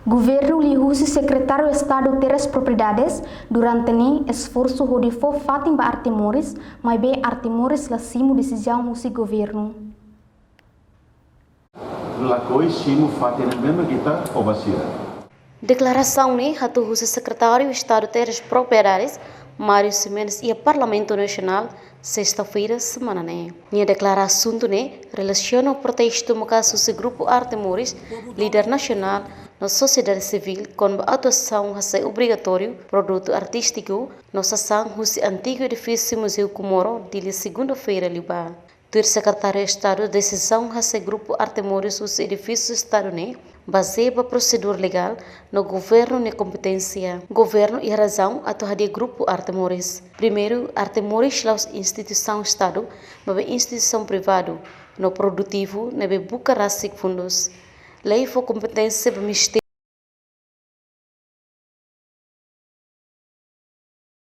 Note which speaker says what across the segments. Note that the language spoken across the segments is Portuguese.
Speaker 1: Governo lihusi Secretário de Estado Terras Propriedades durante o esforço de fatin ba Artemores, mas bem Artemores lá cima decisão do governo.
Speaker 2: La coi simu fatin mesmo kita obasia.
Speaker 3: Declaração ne hatu o Secretário de Estado Terras Propriedades Mário Simenez e o Parlamento Nacional sexta-feira semana né. Nia declaração ne relaciona o protesto no caso do grupo Artemores, líder nacional na sociedade civil com a atuação a ser obrigatório produto artístico na ação do antigo edifício Museu Comoro de segunda-feira liba. O secretário de Estado decisão a ser grupo Artemores os edifícios Estado né baseia procedura legal no governo de competência. Governo e razão atuar de grupo Artemores. Primeiro, Artemores é instituição Estado, mas instituição privada, no produtivo, nebe bucarastic fundos. Lei for competência do Ministério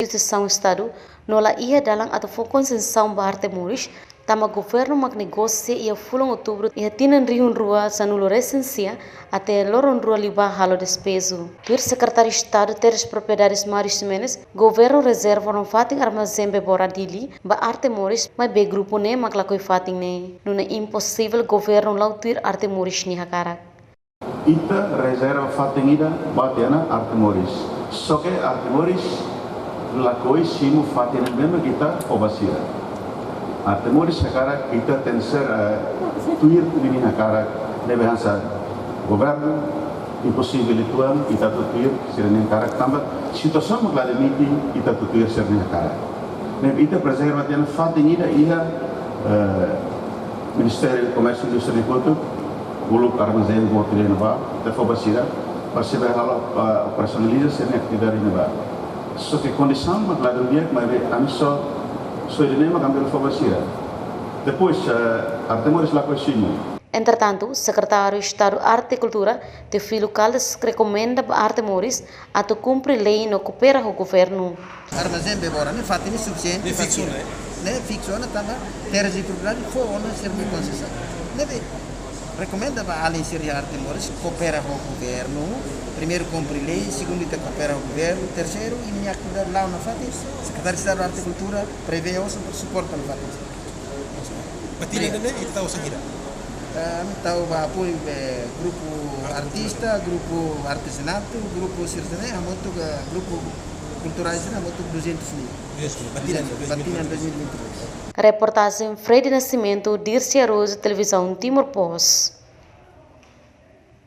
Speaker 3: instituição Estado, no la ia dalam atau for concessão ba Artemores, tama governo mag negocia ia fulong outubro ia tinan riun rua sanulo recensia até loron rua liba halo despeso. Por secretário de Estado Terras Propriedades Mário Simenez, governo reserva non fating armazém bebora dili ba Artemores, mas be grupo ne mag lakoi fating ne. Nuna impossível governo lautir Artemores ni hakara.
Speaker 2: Ita reserva fatin ida batiana Artemores. Só que Artemores la coi simu fatin mesmo kita obasia. Artemores sekarang kita tenser tuir ini sekarang nebehansa governo impossível ituan kita tuir sirene sekarang tambah situasi mengalami meeting kita tuir sirene sekarang. Neb kita preserva tian fatin ida ia Ministério do Comércio e Indústria de Porto guluk armazém do hotel nova terfobasira percebe hal operasionaliza sirene atividade nova. So que condição mengalami dia mas amiso Soidinema cambiou a depois, Artemores lá conhecimos.
Speaker 3: Entretanto, o secretário de Estado Arte e Cultura, Teofilo Caldas, recomenda a Artemores a cumprir lei no coopera com o governo.
Speaker 4: Armazém bebora, não faz suficiente. Né, ficciona também, terras de propriedade, foi uma serviço de concessão. Recomenda para além de Artemores, coopera com o governo. Primeiro, cumpre lei. Segundo, coopera com o governo. Terceiro, minha atividade lá na FATIS. Secretário de Estado da Arte e Cultura prevê o suporte para o FATIS.
Speaker 5: Bateria ainda e está o seguida?
Speaker 4: Está o apoio do grupo artista, grupo artesanato, grupo circenê, grupo culturais, há muito 200 mil. Bateria em 2023.
Speaker 3: Reportagem Freire Nascimento, Dirce Arroz, Televisão Timor Post.